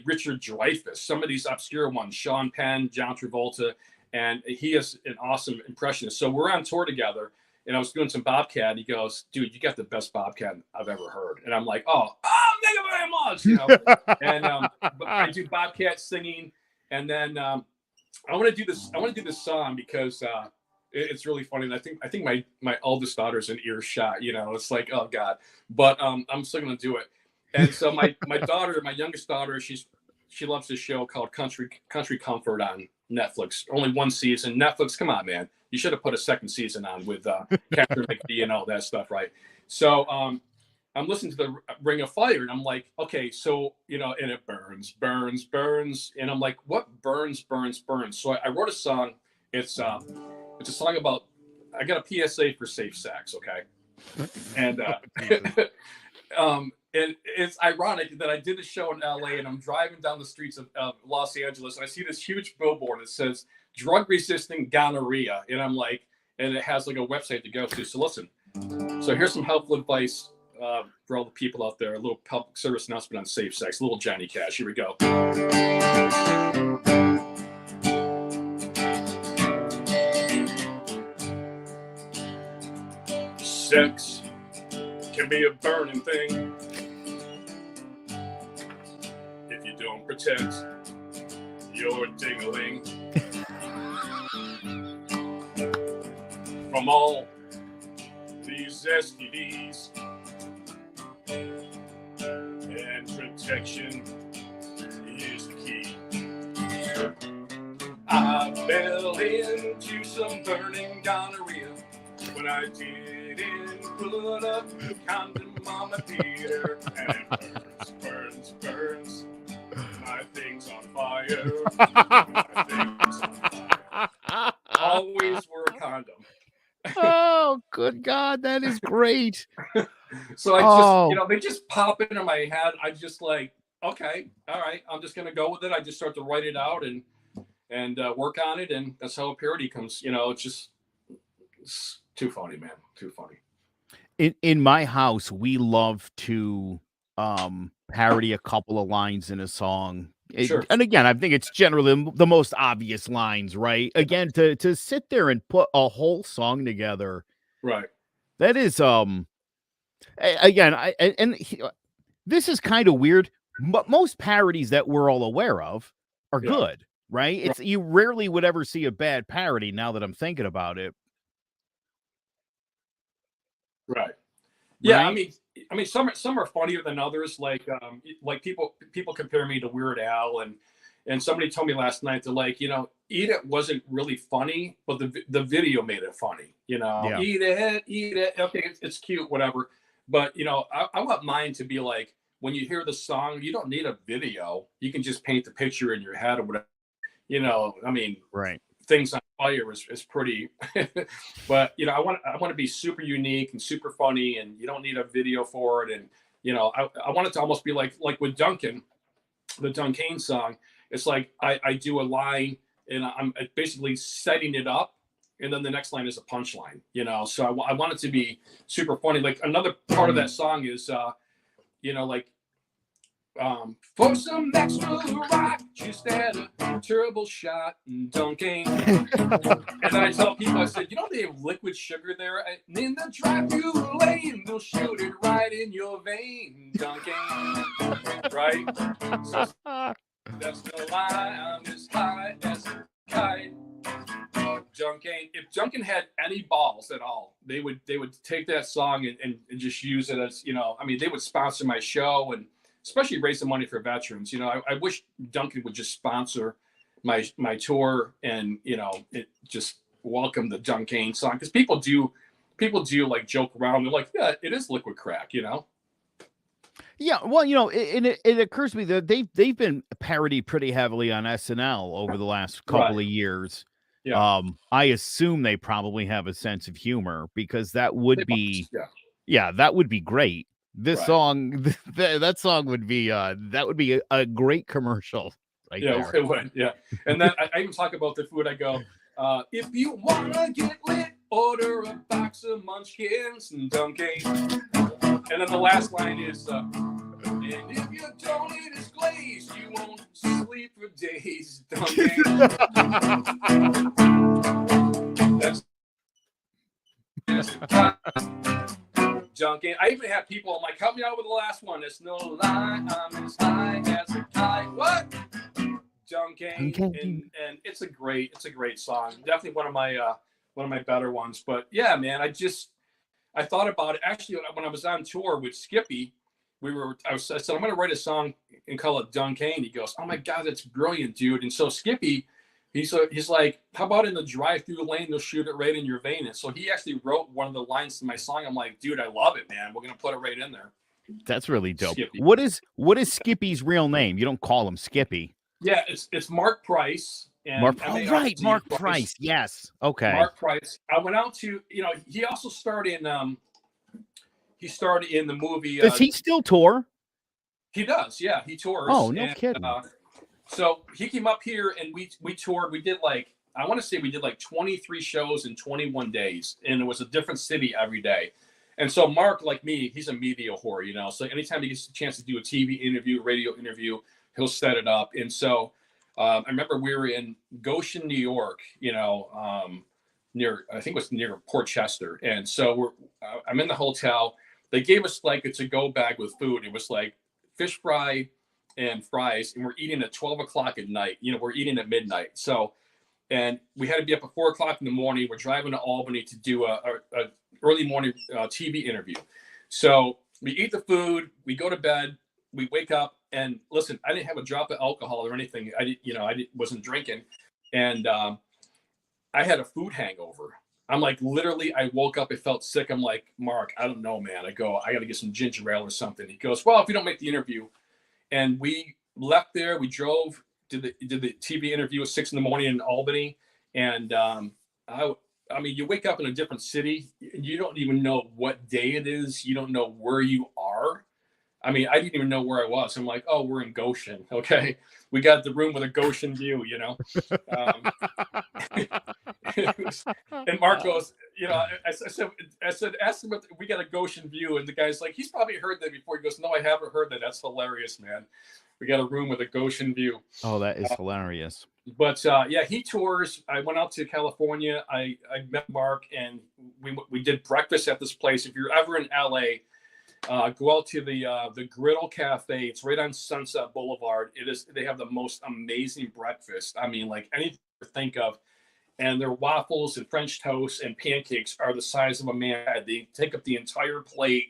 Richard Dreyfuss, some of these obscure ones, Sean Penn, John Travolta, and he is an awesome impressionist. So we're on tour together, and I was doing some Bobcat. He goes, dude, you got the best Bobcat I've ever heard. And I'm like, oh, thank you very much. And I do Bobcat singing, and then I want to do this song because it's really funny. And I think my oldest daughter's in earshot. It's like, oh God, but I'm still gonna do it. And so my youngest daughter, she loves this show called Country Comfort on Netflix. Only one season. Netflix, come on, man. You should have put a second season on with Catherine McPhee and all that stuff, right? So I'm listening to the Ring of Fire, and I'm like, okay, so and it burns, and I'm like, what burns? So I wrote a song. It's a song about. I got a PSA for safe sex, okay, and and it's ironic that I did a show in LA, and I'm driving down the streets of Los Angeles, and I see this huge billboard that says drug resistant gonorrhea, and I'm like, and it has like a website to go to. So listen, so here's some helpful advice for all the people out there. A little public service announcement on safe sex. Little Johnny Cash. Here we go. Sex can be a burning thing if you don't protect your ding-a-ling from all these STDs, and protection is the key. I fell into some burning gonorrhea when I didn't put a condom on my Peter, and it burns. My thing's on fire. My thing's on fire. Always wear a condom. Oh, good God, that is great. So I just, they just pop into my head. I just like, okay, all right, I'm just gonna go with it. I just start to write it out and work on it, and that's how a parody comes. It's too funny, man. Too funny. In my house, we love to parody a couple of lines in a song. Sure. And again, I think it's generally the most obvious lines, right? Again, to sit there and put a whole song together, right? That is Again, this is kind of weird, but most parodies that we're all aware of are Yeah. good, right? It's you rarely would ever see a bad parody. Now that I'm thinking about it, Right. Yeah, right? I mean, some are funnier than others. Like people compare me to Weird Al, and somebody told me last night that, like, Eat It wasn't really funny, but the video made it funny. Yeah. Eat it, eat it. Okay, it's cute, whatever. But I want mine to be like, when you hear the song, you don't need a video. You can just paint the picture in your head or whatever. I mean, Right. Things on Fire is pretty, but I want to be super unique and super funny, and you don't need a video for it. And I want it to almost be like with Duncan, the Duncan song. It's like I do a line and I'm basically setting it up, and then the next line is a punchline. So I want it to be super funny. Like, another part of that song is like, for some extra rock, just had a terrible shot and Duncan. And then I tell people, I said, they have liquid sugar there. And in the drive-through lane, they'll shoot it right in your vein, Duncan. Right? So that's no lie. I'm as high as a kite. Duncan. If Duncan had any balls at all, they would take that song and just use it as, they would sponsor my show and especially raise the money for veterans. I wish Duncan would just sponsor my tour and, it just welcome the Duncan song. Because people do like joke around. They're like, yeah, it is liquid crack, Yeah, well, it occurs to me that they've been parodied pretty heavily on SNL over the last couple of years. Yeah. I assume they probably have a sense of humor, because that would be, yeah. that would be great. This Right. song, that song would be a great commercial right Yeah, there. it would. Yeah. And then I even talk about the food. I go, if you want to get lit, order a box of Munchkins and Dunkin'. And then the last line is, and if you don't eat this glaze, you won't sleep for days, Dunkin'. That's Dunkin'. I even have people, I'm like, help me out with the last one. It's no lie, I'm as high as a kite. What? Dunkin'. And it's a great song. Definitely one of my better ones. But yeah, man, I thought about it. Actually, when I was on tour with Skippy, I said, I'm going to write a song and call it Dunkin'. He goes, oh my God, that's brilliant, dude. And so Skippy, he's like, how about in the drive-through lane, they'll shoot it right in your vein. And so he actually wrote one of the lines to my song. I'm like, dude, I love it, man. We're going to put it right in there. That's really dope. Skippy. What is Skippy's real name? You don't call him Skippy. Yeah, it's Mark Price. And Mark Price. Yes. Okay. Mark Price. I went out to, he also starred in the movie. Does he still tour? He does. Yeah, he tours. Oh, no kidding. So he came up here and we toured. We did I want to say we did 23 shows in 21 days, and it was a different city every day. And so Mark, like me, he's a media whore, so anytime he gets a chance to do a TV interview, radio interview, he'll set it up. And so I remember we were in Goshen, New York, I think it was near Port Chester. And so I'm in the hotel. They gave us a to-go bag with food. It was fish fry and fries, and we're eating at 12 o'clock at night. We're eating at midnight. So, and we had to be up at 4 o'clock in the morning. We're driving to Albany to do a early morning TV interview. So we eat the food, we go to bed, we wake up, and listen, I didn't have a drop of alcohol or anything. I wasn't drinking, and I had a food hangover. I'm literally, I woke up, I felt sick. I'm like, Mark, I don't know, man. I go, I got to get some ginger ale or something. He goes, well, if you don't make the interview. And we left there. We drove, did the TV interview at 6 a.m. in Albany. And I mean, you wake up in a different city. You don't even know what day it is. You don't know where you are. I mean, I didn't even know where I was. I'm like, oh, we're in Goshen. Okay. We got the room with a Goshen view, and Mark goes, I said, ask him if we got a Goshen view. And the guy's like, he's probably heard that before. He goes, no, I haven't heard that. That's hilarious, man. We got a room with a Goshen view. Oh, that is hilarious. But yeah, he tours. I went out to California. I met Mark, and we did breakfast at this place. If you're ever in LA, Go out to the Griddle Cafe. It's right on Sunset Boulevard. They have the most amazing breakfast. I mean, like anything you think of. And their waffles and French toast and pancakes are the size of a man. They take up the entire plate.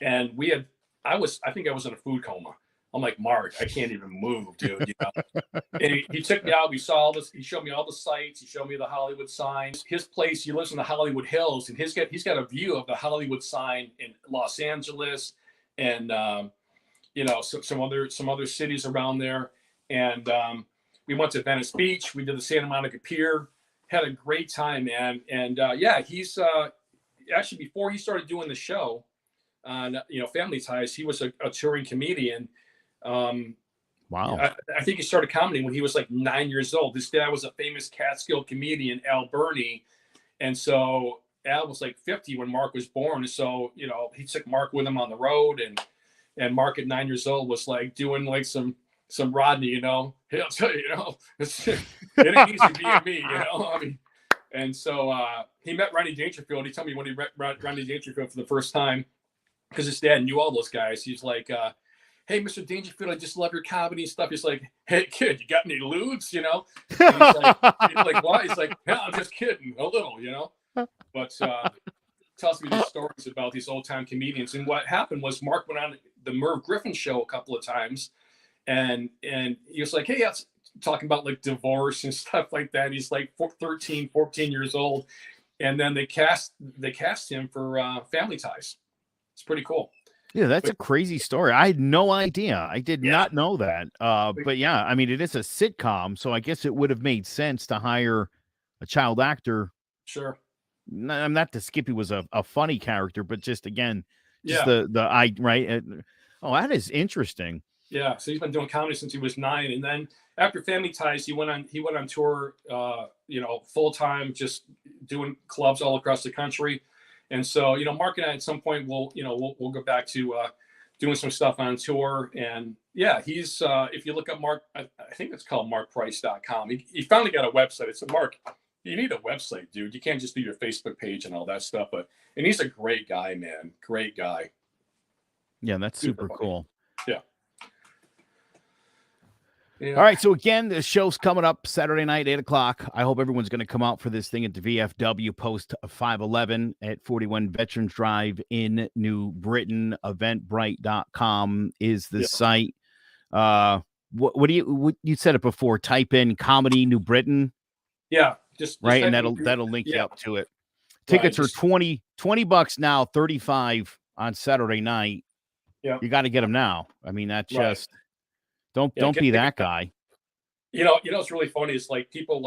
And I think I was in a food coma. I'm like, Mark, I can't even move, dude. You know? And he took me out. We saw all this. He showed me all the sights. He showed me the Hollywood signs. His place, he lives in the Hollywood Hills, and he's got a view of the Hollywood sign in Los Angeles, and you know, some other cities around there. And we went to Venice Beach. We did the Santa Monica Pier. Had a great time, man. And yeah, he's actually, before he started doing the show on Family Ties, he was a touring comedian. Wow. I think he started comedy when he was like 9 years old. His dad was a famous Catskill comedian, Al Burney. And so Al was like 50 when Mark was born. So, he took Mark with him on the road, and Mark at 9 years old was like doing like some Rodney, Hey, I'll tell you, it ain't easy being me, I mean, and so he met Rodney Dangerfield. He told me when he met Rodney Dangerfield for the first time, because his dad knew all those guys. He's like, hey, Mr. Dangerfield, I just love your comedy and stuff. He's like, hey, kid, you got any lewds, And he's like, what? He's like, no, I'm just kidding, a little, But tells me these stories about these old-time comedians. And what happened was Mark went on the Merv Griffin show a couple of times, and he was like, hey, yeah, talking about like divorce and stuff like that. He's like 13, 14 years old. And then they cast him for Family Ties. It's pretty cool. Yeah, that's a crazy story. I had no idea. I did not know that. But yeah, I mean, it is a sitcom, so I guess it would have made sense to hire a child actor. Sure. Not that Skippy was a funny character, but just again, right. Oh, that is interesting. Yeah, so he's been doing comedy since he was 9, and then after Family Ties, he went on tour, full time, just doing clubs all across the country. And so, Mark and I at some point we'll go back to doing some stuff on tour. And yeah, he's if you look up Mark, I think it's called markprice.com. He finally got a website. I said, Mark, you need a website, dude. You can't just do your Facebook page and all that stuff. And he's a great guy, man. Great guy. Yeah, that's super cool. Yeah. Yeah. All right. So again, the show's coming up Saturday night, 8:00. I hope everyone's going to come out for this thing at the VFW Post 511 at 41 Veterans Drive in New Britain. Eventbrite.com is the site. What do you said it before? Type in comedy New Britain. Yeah. Just right. And that'll link you up to it. Tickets are $20 now, $35 on Saturday night. Yeah. You got to get them now. I mean, that's just. Don't be that guy. What's really funny is like people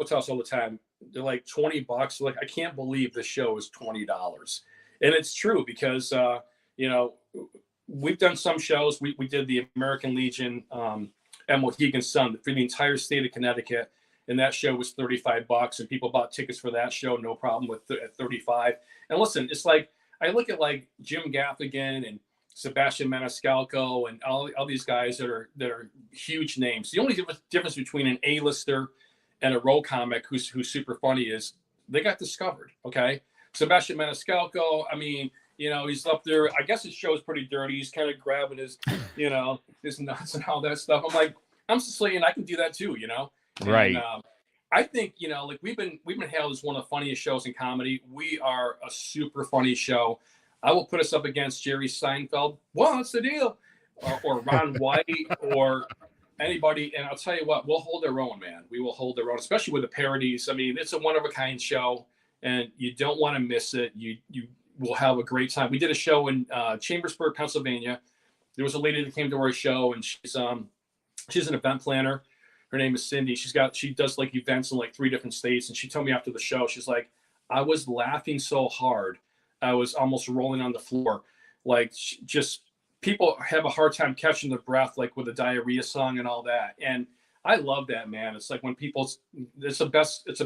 tell us all the time, they're like $20. Like, I can't believe the show is $20. And it's true because we've done some shows. We did the American Legion at Mohegan Sun for the entire state of Connecticut, and that show was $35, and people bought tickets for that show, no problem at $35. And listen, it's like I look at like Jim Gaffigan and Sebastian Maniscalco and all these guys that are huge names. The only difference between an A-lister and a row comic who's super funny is they got discovered. Okay, Sebastian Maniscalco, I mean, he's up there. I guess his show is pretty dirty. He's kind of grabbing his, his nuts and all that stuff. I'm like, I'm Sicilian. I can do that too. Right. And, I think like we've been hailed as one of the funniest shows in comedy. We are a super funny show. I will put us up against Jerry Seinfeld. What's the deal? Or Ron White or anybody. And I'll tell you what, we'll hold our own, man. We will hold our own, especially with the parodies. I mean, it's a one-of-a-kind show, and you don't want to miss it. You will have a great time. We did a show in Chambersburg, Pennsylvania. There was a lady that came to our show, and she's an event planner. Her name is Cindy. She does like events in like 3 different states. And she told me after the show, she's like, I was laughing so hard. I was almost rolling on the floor. Like, just people have a hard time catching their breath, like with the diarrhea song and all that. And I love that, man. It's like when it's the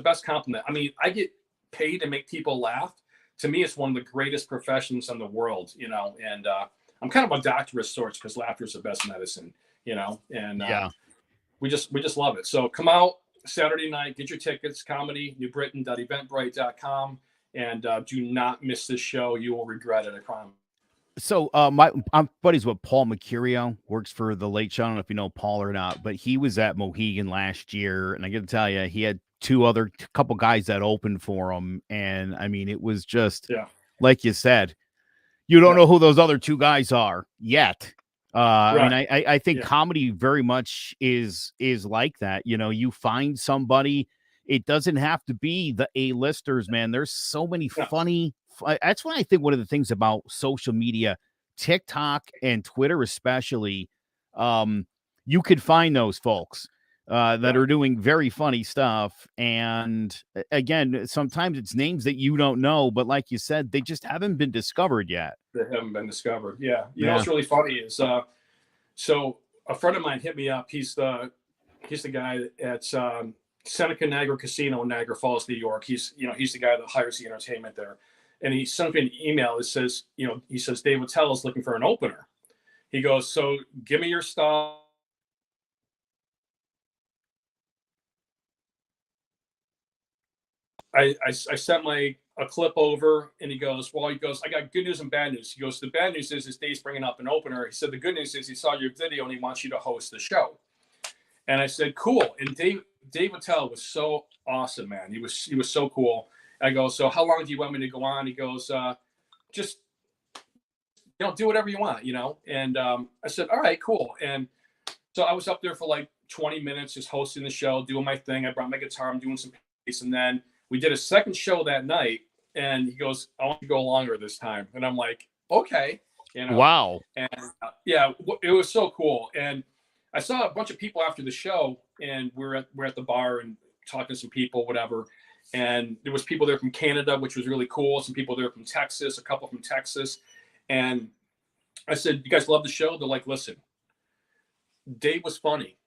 best compliment. I mean, I get paid to make people laugh. To me, it's one of the greatest professions in the world, and I'm kind of a doctor of sorts because laughter is the best medicine, and we just love it. So come out Saturday night, get your tickets, comedy, newbritain.eventbrite.com. And do not miss this show. You will regret it, I promise. So I'm buddies with Paul Mercurio, works for the Late Show. I don't know if you know Paul or not, but he was at Mohegan last year, and I got to tell you, he had couple guys that opened for him, and I mean, it was just Yeah. like you said, you don't Yeah. know who those other two guys are yet. I mean, Right. I think Yeah. comedy very much is like that. You know, you find somebody. It doesn't have to be the A-listers, man. There's so many No. funny. That's why I think one of the things about social media, TikTok and Twitter especially, you could find those folks that Yeah. are doing very funny stuff. And again, sometimes it's names that you don't know, but like you said, they just haven't been discovered yet. They haven't been discovered. Yeah. You know Yeah. what's really funny is so a friend of mine hit me up. He's the guy at Seneca Niagara Casino in Niagara Falls, New York. He's the guy that hires the entertainment there. And he sent me an email that says, he says, Dave Attell is looking for an opener. He goes, so give me your stuff. I sent a clip over, and he goes, I got good news and bad news. He goes, the bad news is Dave's bringing up an opener. He said, the good news is he saw your video and he wants you to host the show. And I said, cool. And Dave Attell was so awesome, man. He was so cool. I go, so how long do you want me to go on? He goes, just, do whatever you want, And I said, all right, cool. And so I was up there for like 20 minutes, just hosting the show, doing my thing. I brought my guitar, I'm doing some bass. And then we did a second show that night. And he goes, I want to go longer this time. And I'm like, okay. Wow. And yeah, it was so cool. And I saw a bunch of people after the show, and we're at the bar and talking to some people, whatever. And there was people there from Canada, which was really cool. Some people there from Texas, a couple from Texas. And I said, you guys love the show? They're like, listen, Dave was funny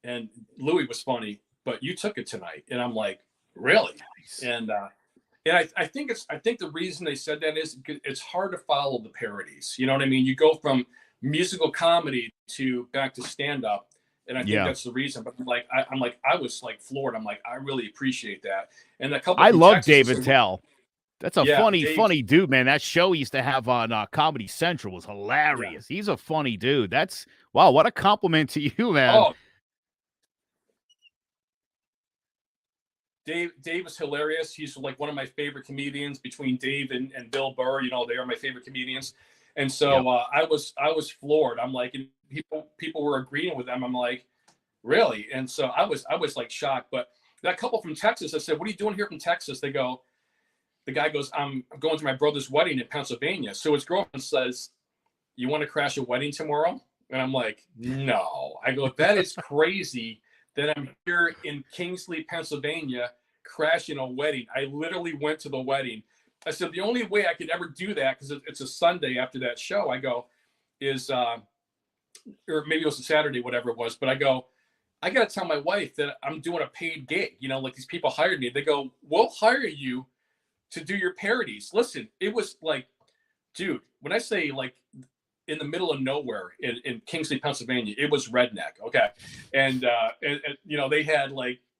and Louis was funny, but you took it tonight. And I'm like, really? Nice. And I think the reason they said that is it's hard to follow the parodies. You know what I mean? You go from musical comedy to back to stand up. And I think that's the reason. But I was like floored. I'm like, I really appreciate that. And a couple. I love Dave Attell. That's a funny dude, man. That show he used to have on Comedy Central was hilarious. Yeah. He's a funny dude. That's wow. What a compliment to you, man. Oh. Dave was hilarious. He's like one of my favorite comedians between Dave and Bill Burr. They are my favorite comedians. And so I was floored. I'm like, and people were agreeing with them. I'm like, really? And so I was like shocked. But that couple from Texas, I said, what are you doing here from Texas? The guy goes, I'm going to my brother's wedding in Pennsylvania. So his girlfriend says, you want to crash a wedding tomorrow? And I'm like, no. I go, that is crazy that I'm here in Kingsley, Pennsylvania, crashing a wedding. I literally went to the wedding. I said, the only way I could ever do that, because it's a Sunday after that show, I go, is, or maybe it was a Saturday, whatever it was, but I go, I got to tell my wife that I'm doing a paid gig. Like these people hired me. They go, we'll hire you to do your parodies. Listen, it was like, dude, when I say like in the middle of nowhere in Kingsley, Pennsylvania, it was redneck. Okay. And they had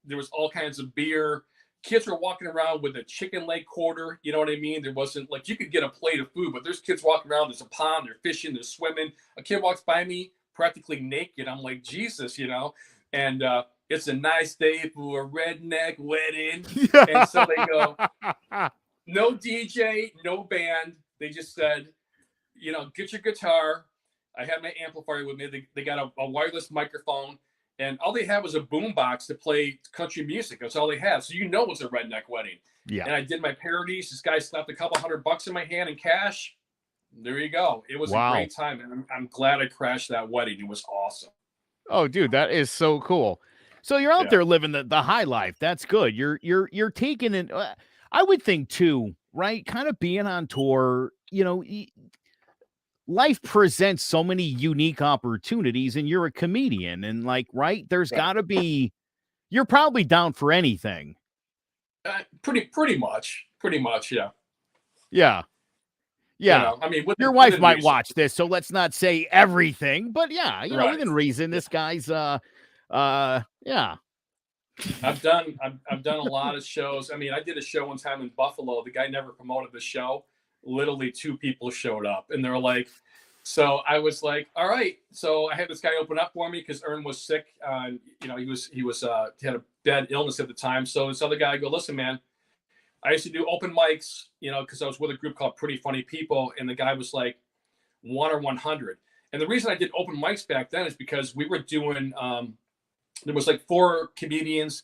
there was all kinds of beer. Kids were walking around with a chicken leg quarter. You know what I mean? There wasn't you could get a plate of food, but there's kids walking around. There's a pond, they're fishing, they're swimming. A kid walks by me practically naked. I'm like, Jesus, and it's a nice day for a redneck wedding. And so they go, no DJ, no band. They just said, get your guitar. I had my amplifier with me. They got a wireless microphone, and all they had was a boombox to play country music. That's all they had. So it's a redneck wedding. Yeah. And I did my parodies. This guy slapped a couple $100 in my hand in cash. There you go. It was a great time, and I'm glad I crashed that wedding. It was awesome. Oh, dude, that is so cool. So you're out there living the high life. That's good. You're taking it. I would think too, right? Kind of being on tour, life presents so many unique opportunities, and you're a comedian, and right? There's got to be. You're probably down for anything. Pretty much, yeah. Yeah. Yeah. I mean, your wife might watch this, so let's not say everything, but yeah, within reason, this guy's yeah. I've done a lot of shows. I mean, I did a show one time in Buffalo. The guy never promoted the show. literally 2 people showed up, and they're like, so I was like, all right. So I had this guy open up for me because Ern was sick. He had a bad illness at the time. So this other guy go, listen, man, I used to do open mics, because I was with a group called Pretty Funny People, and the guy was like 1 or 100. And the reason I did open mics back then is because we were doing, there was like 4 comedians,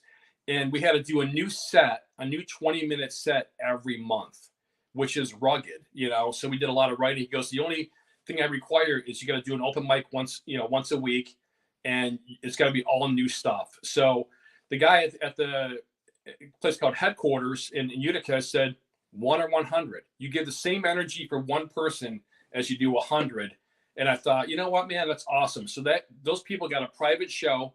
and we had to do a new 20-minute set every month, which is rugged, So we did a lot of writing. He goes, the only thing I require is you got to do an open mic once a week, and it's got to be all new stuff. So the guy at the place called Headquarters in Utica said 1 or 100. You give the same energy for one person as you do 100. And I thought, you know what, man, that's awesome. So that those people got a private show,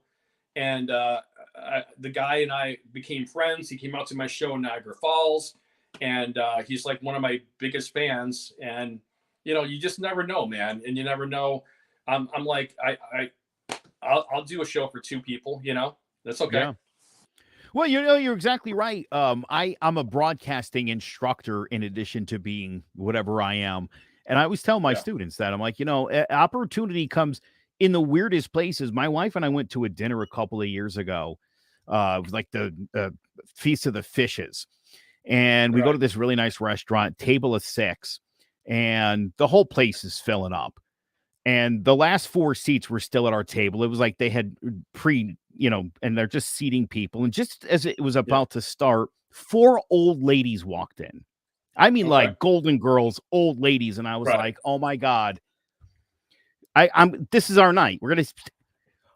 and the guy and I became friends. He came out to my show in Niagara Falls, and he's like one of my biggest fans. And you just never know, man. And you never know. I'm like, I'll do a show for 2 people. That's okay. Yeah. Well, you're exactly right. I'm a broadcasting instructor in addition to being whatever I am. And I always tell my students that I'm like, opportunity comes in the weirdest places. My wife and I went to a dinner a couple of years ago. It was like the Feast of the Fishes. And we go to this really nice restaurant, table of 6, and the whole place is filling up. And the last 4 seats were still at our table. It was like they had and they're just seating people. And just as it was about to start, 4 old ladies walked in. I mean, like Golden Girls, old ladies. And I was like, oh my God, this is our night. We're going to,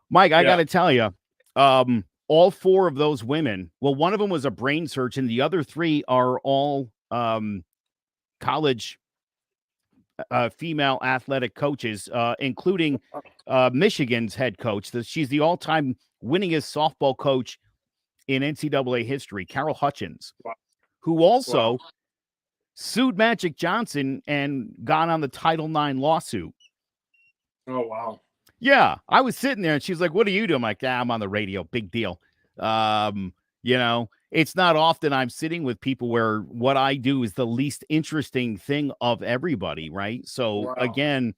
Mike, I got to tell you, all 4 of those women, well, one of them was a brain surgeon. The other 3 are all college female athletic coaches, including Michigan's head coach. She's the all-time winningest softball coach in NCAA history, Carol Hutchins, who also sued Magic Johnson and got on the Title IX lawsuit. Oh, wow. Yeah, I was sitting there, and she's like, what are you doing? I'm like, I'm on the radio. Big deal. It's not often I'm sitting with people where what I do is the least interesting thing of everybody, right? So, again,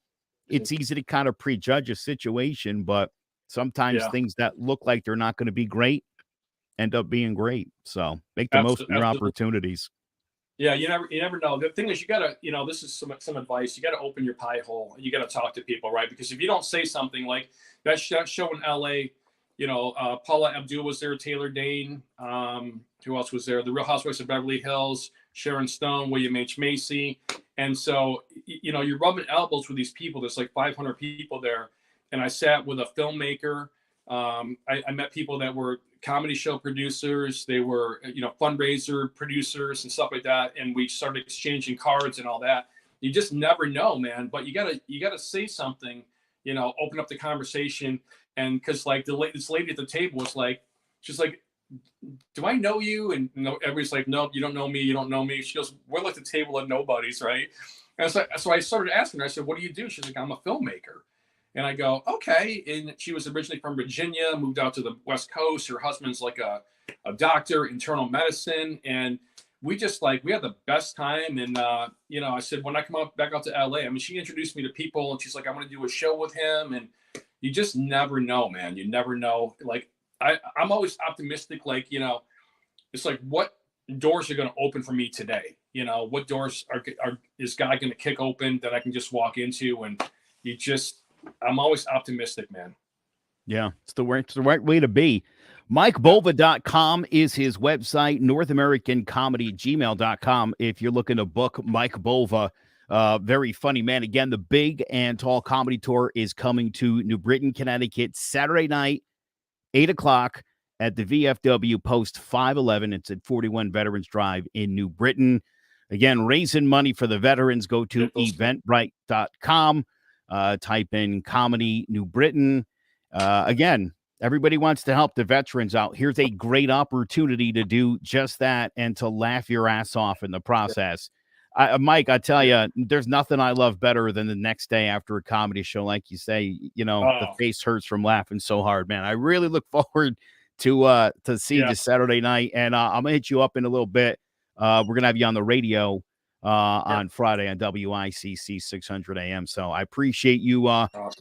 it's easy to kind of prejudge a situation, but sometimes things that look like they're not going to be great end up being great. So make the most of your opportunities. Yeah, you never know. The thing is, you gotta, this is some advice. You gotta open your pie hole. You gotta talk to people, right? Because if you don't say something like that show in LA, Paula Abdul was there, Taylor Dane, who else was there? The Real Housewives of Beverly Hills, Sharon Stone, William H. Macy. And so, you're rubbing elbows with these people. There's like 500 people there. And I sat with a filmmaker. I met people that were comedy show producers. They were, fundraiser producers and stuff like that. And we started exchanging cards and all that. You just never know, man. But you gotta say something, open up the conversation. And because like this lady at the table was like, she's like, do I know you? And everybody's like, nope, you don't know me. You don't know me. She goes, we're like the table of nobodies, right? And so I started asking her, I said, what do you do? She's like, I'm a filmmaker. And I go, okay. And she was originally from Virginia, moved out to the West Coast. Her husband's like a doctor, internal medicine. And we had the best time. And, I said, when I come back out to LA, she introduced me to people, and she's like, I want to do a show with him. And you just never know, man. You never know. Like, I'm always optimistic. Like, it's like, what doors are going to open for me today? What doors is God going to kick open that I can just walk into? And I'm always optimistic, man. Yeah, it's the right way to be. MikeBova.com is his website. NorthAmericanComedy@gmail.com if you're looking to book Mike Bova. Very funny man. Again, the Big and Tall Comedy Tour is coming to New Britain, Connecticut, Saturday night, 8:00 at the VFW Post 511. It's at 41 Veterans Drive in New Britain. Again, raising money for the veterans. Go to eventbrite.com. Type in Comedy New Britain. Again, everybody wants to help the veterans out. Here's a great opportunity to do just that and to laugh your ass off in the process. Mike, I tell you, there's nothing I love better than the next day after a comedy show. Like you say, the face hurts from laughing so hard, man. I really look forward to see you this Saturday night. And I'm going to hit you up in a little bit. We're going to have you on the radio on Friday on WICC 600 AM. So I appreciate you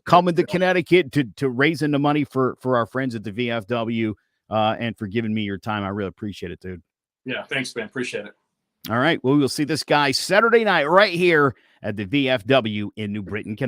coming to Connecticut to raising the money for our friends at the VFW and for giving me your time. I really appreciate it, dude. Yeah, thanks, man. Appreciate it. All right. Well, we'll see this guy Saturday night right here at the VFW in New Britain, Connecticut.